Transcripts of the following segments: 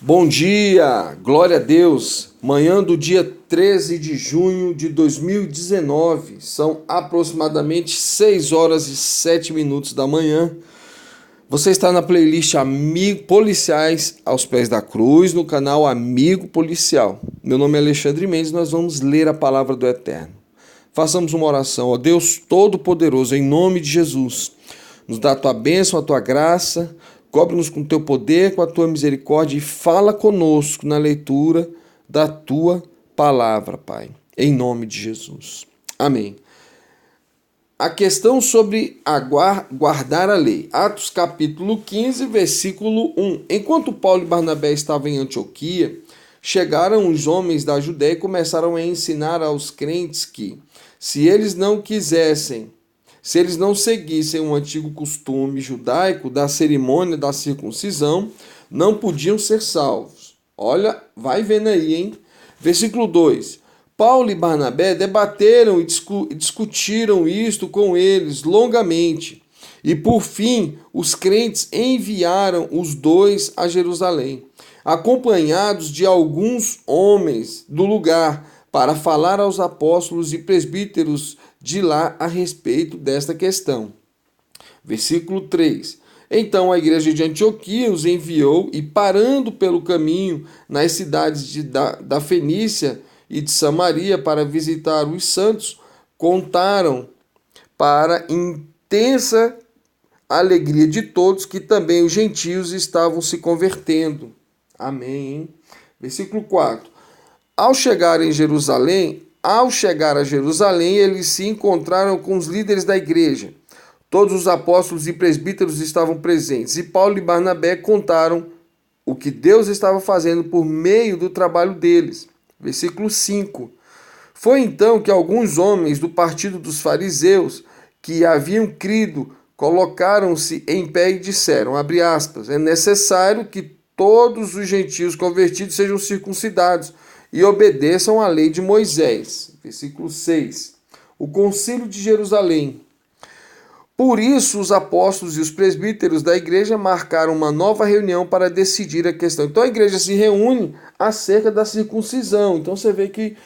Bom dia, glória a Deus. Manhã do dia 13 de junho de 2019, são aproximadamente 6 horas e 7 minutos da manhã. Você está na playlist Amigo Policiais aos Pés da Cruz, no canal Amigo Policial. Meu nome é Alexandre Mendes, nós vamos ler a palavra do Eterno. Façamos uma oração, ó Deus Todo-Poderoso, em nome de Jesus. Nos dá a tua bênção, a tua graça, cobre-nos com o teu poder, com a tua misericórdia e fala conosco na leitura da tua palavra, Pai, em nome de Jesus. Amém. A questão sobre guardar a lei. Atos capítulo 15, versículo 1. Enquanto Paulo e Barnabé estavam em Antioquia, chegaram os homens da Judéia e começaram a ensinar aos crentes que, se eles não seguissem o antigo costume judaico da cerimônia da circuncisão, não podiam ser salvos. Olha, vai vendo aí, hein? Versículo 2. Paulo e Barnabé debateram e discutiram isto com eles longamente. E por fim, os crentes enviaram os dois a Jerusalém, acompanhados de alguns homens do lugar, para falar aos apóstolos e presbíteros de lá a respeito desta questão. Versículo 3. Então a igreja de Antioquia os enviou e, parando pelo caminho nas cidades da Fenícia e de Samaria para visitar os santos, contaram para intensa alegria de todos que também os gentios estavam se convertendo. Amém. Hein? Versículo 4. Ao chegar a Jerusalém, eles se encontraram com os líderes da igreja. Todos os apóstolos e presbíteros estavam presentes, e Paulo e Barnabé contaram o que Deus estava fazendo por meio do trabalho deles. Versículo 5. Foi então que alguns homens do partido dos fariseus, que haviam crido, colocaram-se em pé e disseram, abre aspas, é necessário que todos os gentios convertidos sejam circuncidados e obedeçam à lei de Moisés. Versículo 6. O concílio de Jerusalém. Por isso, os apóstolos e os presbíteros da igreja marcaram uma nova reunião para decidir a questão. Então, a igreja se reúne acerca da circuncisão. Então, você vê que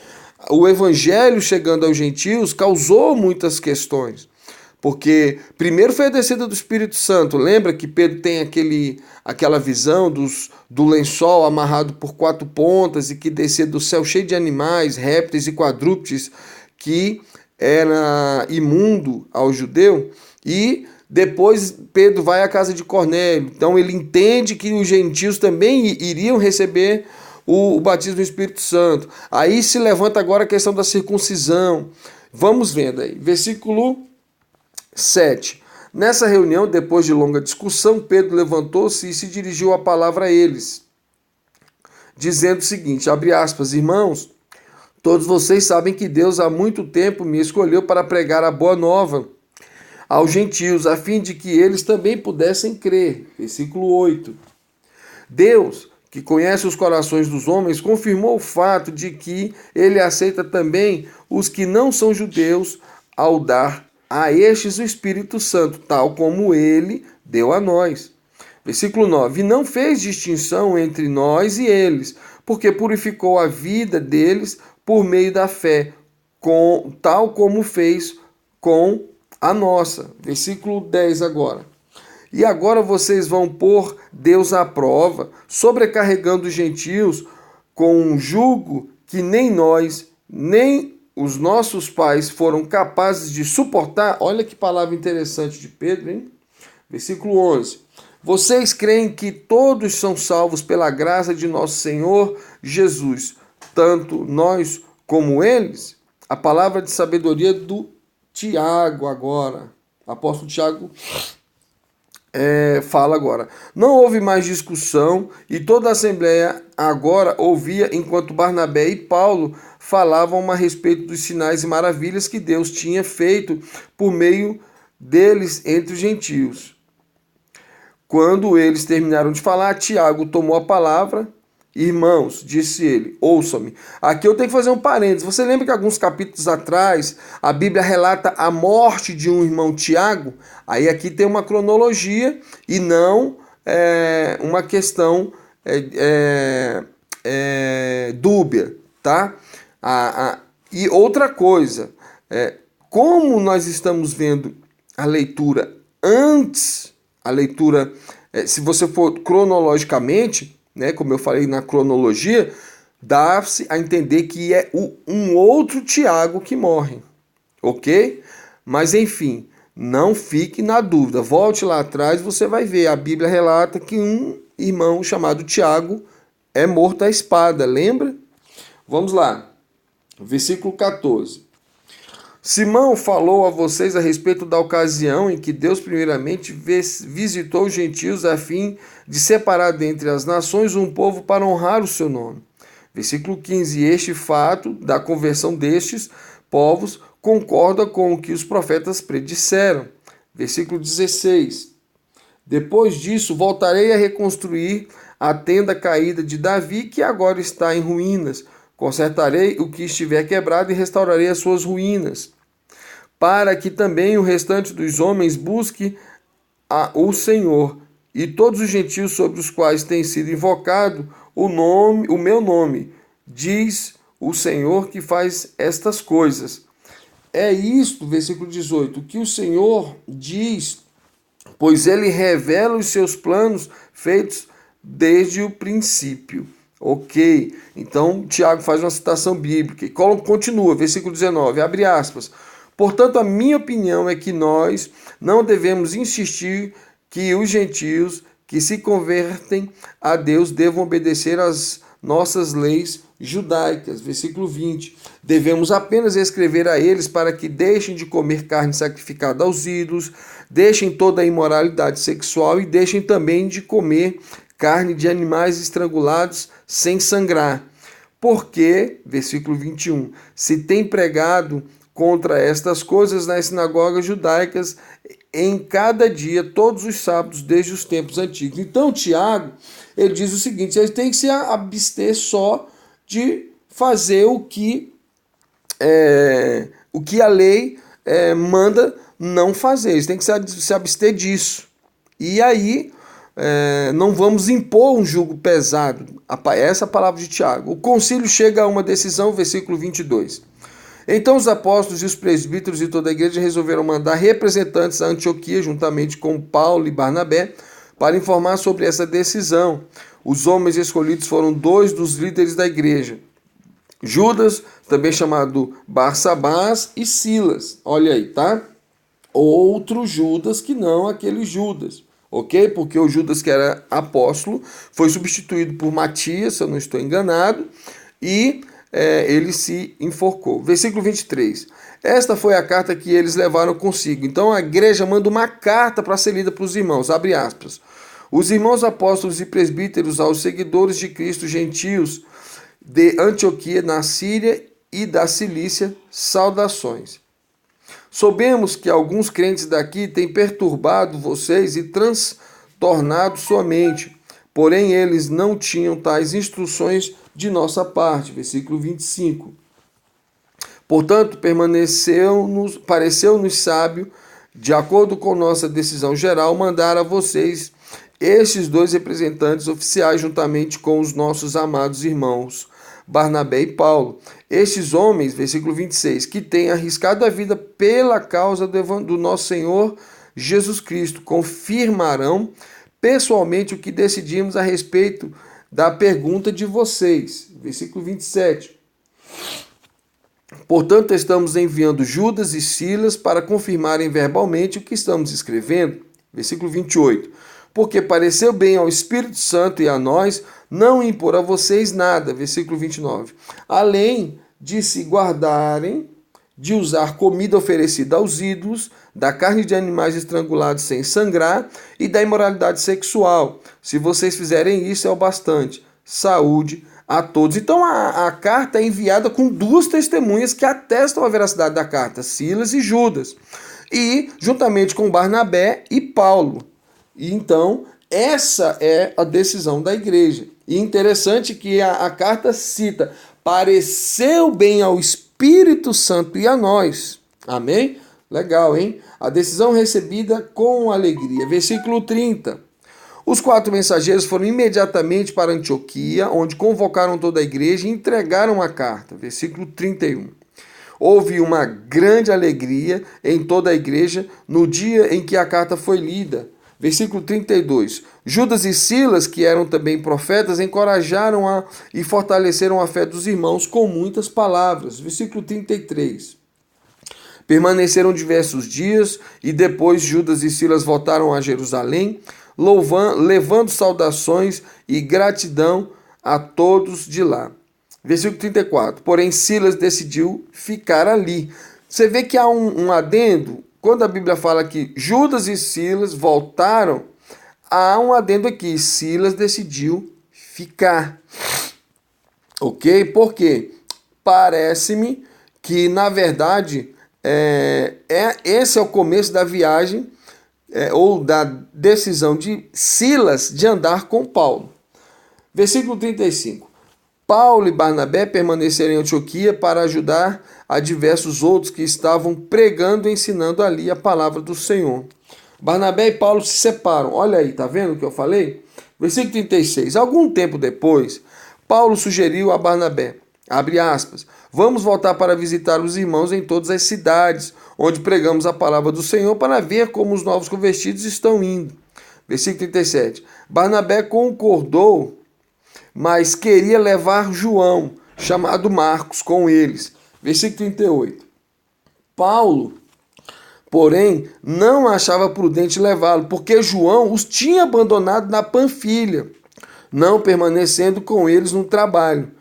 o evangelho chegando aos gentios causou muitas questões. Porque primeiro foi a descida do Espírito Santo. Lembra que Pedro tem aquela visão do lençol amarrado por 4 pontas e que descia do céu cheio de animais, répteis e quadrúpedes, que era imundo ao judeu. E depois Pedro vai à casa de Cornélio. Então ele entende que os gentios também iriam receber o batismo do Espírito Santo. Aí se levanta agora a questão da circuncisão. Vamos vendo aí. Versículo 7. Nessa reunião, depois de longa discussão, Pedro levantou-se e se dirigiu a palavra a eles, dizendo o seguinte, abre aspas, irmãos, todos vocês sabem que Deus há muito tempo me escolheu para pregar a boa nova aos gentios, a fim de que eles também pudessem crer. Versículo 8. Deus, que conhece os corações dos homens, confirmou o fato de que ele aceita também os que não são judeus ao dar a estes o Espírito Santo, tal como ele deu a nós. Versículo 9. E não fez distinção entre nós e eles, porque purificou a vida deles por meio da fé, tal como fez com a nossa. Versículo 10 agora. E agora vocês vão pôr Deus à prova, sobrecarregando os gentios com um jugo que nem nós, nem os nossos pais foram capazes de suportar. Olha que palavra interessante de Pedro, hein? Versículo 11. Vocês creem que todos são salvos pela graça de nosso Senhor Jesus, tanto nós como eles? A palavra de sabedoria do Tiago agora. Apóstolo Tiago fala agora. Não houve mais discussão e toda a assembleia agora ouvia enquanto Barnabé e Paulo falavam a respeito dos sinais e maravilhas que Deus tinha feito por meio deles entre os gentios. Quando eles terminaram de falar, Tiago tomou a palavra. Irmãos, disse ele, ouçam-me. Aqui eu tenho que fazer um parênteses. Você lembra que alguns capítulos atrás a Bíblia relata a morte de um irmão Tiago? Aí aqui tem uma cronologia e não uma questão dúbia, tá? E outra coisa, como nós estamos vendo a leitura antes, a leitura, se você for cronologicamente, né, como eu falei na cronologia, dá-se a entender que é um outro Tiago que morre, ok? Mas enfim, não fique na dúvida. Volte lá atrás, você vai ver. A Bíblia relata que um irmão chamado Tiago é morto à espada, lembra? Vamos lá, versículo 14. Simão falou a vocês a respeito da ocasião em que Deus primeiramente visitou os gentios a fim de separar dentre as nações um povo para honrar o seu nome. Versículo 15. Este fato da conversão destes povos concorda com o que os profetas predisseram. Versículo 16. Depois disso, voltarei a reconstruir a tenda caída de Davi, que agora está em ruínas. Consertarei o que estiver quebrado e restaurarei as suas ruínas, para que também o restante dos homens busque o Senhor, e todos os gentios sobre os quais tem sido invocado o meu nome, diz o Senhor que faz estas coisas. É isto, versículo 18, que o Senhor diz, pois ele revela os seus planos feitos desde o princípio. Ok, então Tiago faz uma citação bíblica e continua, versículo 19, abre aspas. Portanto, a minha opinião é que nós não devemos insistir que os gentios que se convertem a Deus devam obedecer às nossas leis judaicas. Versículo 20. Devemos apenas escrever a eles para que deixem de comer carne sacrificada aos ídolos, deixem toda a imoralidade sexual e deixem também de comer carne de animais estrangulados sem sangrar. Porque, versículo 21, se tem pregado contra estas coisas nas sinagogas judaicas em cada dia, todos os sábados, desde os tempos antigos. Então, Tiago, ele diz o seguinte, eles têm que se abster só de fazer o que a lei manda não fazer, eles têm que se abster disso. E aí, não vamos impor um jugo pesado. Essa é a palavra de Tiago. O concílio chega a uma decisão, versículo 22. Então os apóstolos e os presbíteros e toda a igreja resolveram mandar representantes a Antioquia, juntamente com Paulo e Barnabé, para informar sobre essa decisão. Os homens escolhidos foram 2 dos líderes da igreja, Judas, também chamado Barsabás, e Silas. Olha aí, tá? Outro Judas que não aquele Judas, ok? Porque o Judas que era apóstolo foi substituído por Matias, se eu não estou enganado, e ele se enforcou. Versículo 23. Esta foi a carta que eles levaram consigo. Então a igreja manda uma carta para ser lida para os irmãos. Abre aspas. Os irmãos apóstolos e presbíteros aos seguidores de Cristo gentios de Antioquia, na Síria e da Cilícia, saudações. Soubemos que alguns crentes daqui têm perturbado vocês e transtornado sua mente. Porém, eles não tinham tais instruções de nossa parte. Versículo 25. Portanto, pareceu-nos sábio, de acordo com nossa decisão geral, mandar a vocês estes 2 representantes oficiais, juntamente com os nossos amados irmãos, Barnabé e Paulo. Estes homens, versículo 26, que têm arriscado a vida pela causa do nosso Senhor Jesus Cristo, confirmarão pessoalmente o que decidimos a respeito da pergunta de vocês. Versículo 27. Portanto, estamos enviando Judas e Silas para confirmarem verbalmente o que estamos escrevendo. Versículo 28. Porque pareceu bem ao Espírito Santo e a nós não impor a vocês nada. Versículo 29. Além de se guardarem de usar comida oferecida aos ídolos, da carne de animais estrangulados sem sangrar e da imoralidade sexual. Se vocês fizerem isso, é o bastante. Saúde a todos. Então a carta é enviada com 2 testemunhas que atestam a veracidade da carta, Silas e Judas, e juntamente com Barnabé e Paulo. E então essa é a decisão da igreja. E interessante que a carta cita, pareceu bem ao Espírito Santo e a nós. Amém? Legal, hein? A decisão recebida com alegria. Versículo 30. Os 4 mensageiros foram imediatamente para Antioquia, onde convocaram toda a igreja e entregaram a carta. Versículo 31. Houve uma grande alegria em toda a igreja no dia em que a carta foi lida. Versículo 32. Judas e Silas, que eram também profetas, encorajaram e fortaleceram a fé dos irmãos com muitas palavras. Versículo 33. Permaneceram diversos dias e depois Judas e Silas voltaram a Jerusalém, levando saudações e gratidão a todos de lá. Versículo 34. Porém, Silas decidiu ficar ali. Você vê que há um adendo. Quando a Bíblia fala que Judas e Silas voltaram, há um adendo aqui. Silas decidiu ficar. Ok? Por quê? Parece-me que, na verdade, esse é o começo da viagem ou da decisão de Silas de andar com Paulo. Versículo 35. Paulo e Barnabé permaneceram em Antioquia para ajudar a diversos outros que estavam pregando e ensinando ali a palavra do Senhor. Barnabé e Paulo se separam. Olha aí, tá vendo o que eu falei? Versículo 36. Algum tempo depois, Paulo sugeriu a Barnabé, abre aspas, vamos voltar para visitar os irmãos em todas as cidades, onde pregamos a palavra do Senhor, para ver como os novos convertidos estão indo. Versículo 37. Barnabé concordou, mas queria levar João, chamado Marcos, com eles. Versículo 38. Paulo, porém, não achava prudente levá-lo, porque João os tinha abandonado na Panfilha, não permanecendo com eles no trabalho.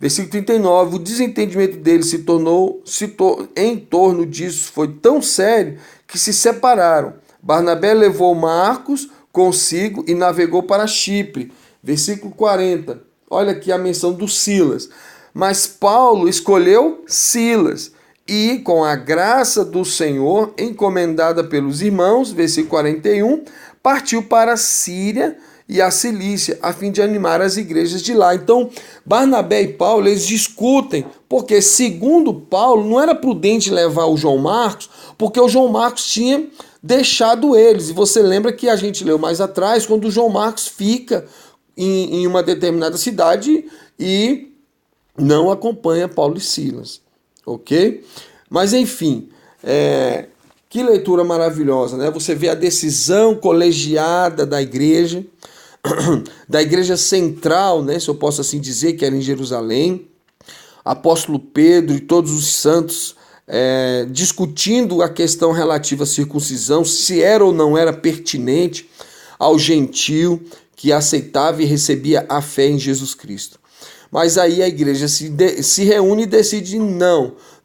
Versículo 39. O desentendimento deles em torno disso foi tão sério que se separaram. Barnabé levou Marcos consigo e navegou para Chipre. Versículo 40. Olha aqui a menção do Silas. Mas Paulo escolheu Silas e, com a graça do Senhor, encomendada pelos irmãos, versículo 41, partiu para a Síria e a Cilícia, a fim de animar as igrejas de lá. Então, Barnabé e Paulo, eles discutem, porque, segundo Paulo, não era prudente levar o João Marcos, porque o João Marcos tinha deixado eles. E você lembra que a gente leu mais atrás, quando o João Marcos fica em uma determinada cidade e não acompanha Paulo e Silas, ok? Mas enfim, que leitura maravilhosa, né? Você vê a decisão colegiada da igreja central, né? Se eu posso assim dizer, que era em Jerusalém, apóstolo Pedro e todos os santos discutindo a questão relativa à circuncisão, se era ou não era pertinente ao gentio que aceitava e recebia a fé em Jesus Cristo. Mas aí a igreja se reúne e decide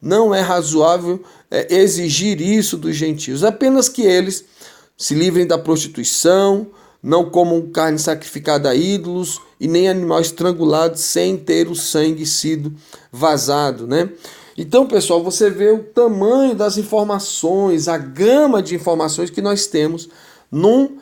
não é razoável exigir isso dos gentios, apenas que eles se livrem da prostituição, não comam carne sacrificada a ídolos e nem animal estrangulado sem ter o sangue sido vazado, né? Então, pessoal, você vê o tamanho das informações, a gama de informações que nós temos num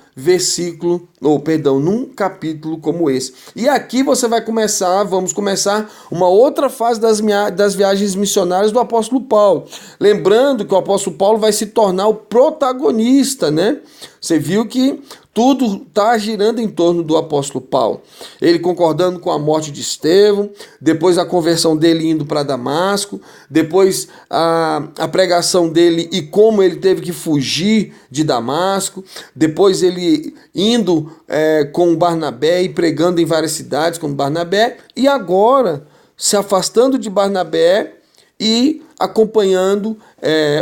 num capítulo como esse. E aqui vamos começar uma outra fase das viagens missionárias do apóstolo Paulo. Lembrando que o apóstolo Paulo vai se tornar o protagonista, né? Você viu que tudo está girando em torno do apóstolo Paulo. Ele concordando com a morte de Estevão, depois a conversão dele indo para Damasco, depois a pregação dele e como ele teve que fugir de Damasco, depois ele indo com Barnabé e pregando em várias cidades como Barnabé, e agora se afastando de Barnabé e acompanhando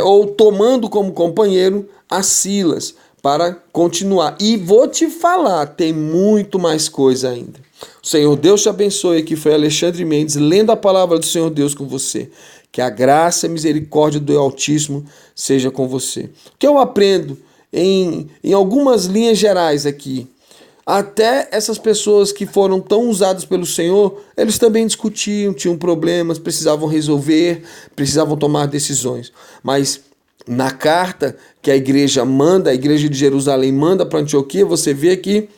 ou tomando como companheiro a Silas, para continuar. E vou te falar, tem muito mais coisa ainda. O Senhor Deus te abençoe. Aqui foi Alexandre Mendes, lendo a palavra do Senhor Deus com você. Que a graça e a misericórdia do Altíssimo seja com você. O que eu aprendo em algumas linhas gerais aqui, até essas pessoas que foram tão usadas pelo Senhor, eles também discutiam, tinham problemas, precisavam resolver, precisavam tomar decisões. Mas na carta que a igreja de Jerusalém manda para Antioquia, você vê que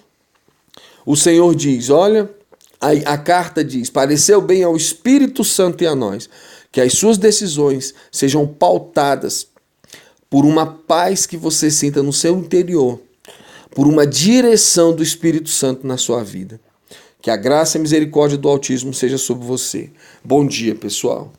o Senhor diz, olha, a carta diz, pareceu bem ao Espírito Santo e a nós, que as suas decisões sejam pautadas por uma paz que você sinta no seu interior, por uma direção do Espírito Santo na sua vida. Que a graça e a misericórdia do Altíssimo seja sobre você. Bom dia, pessoal.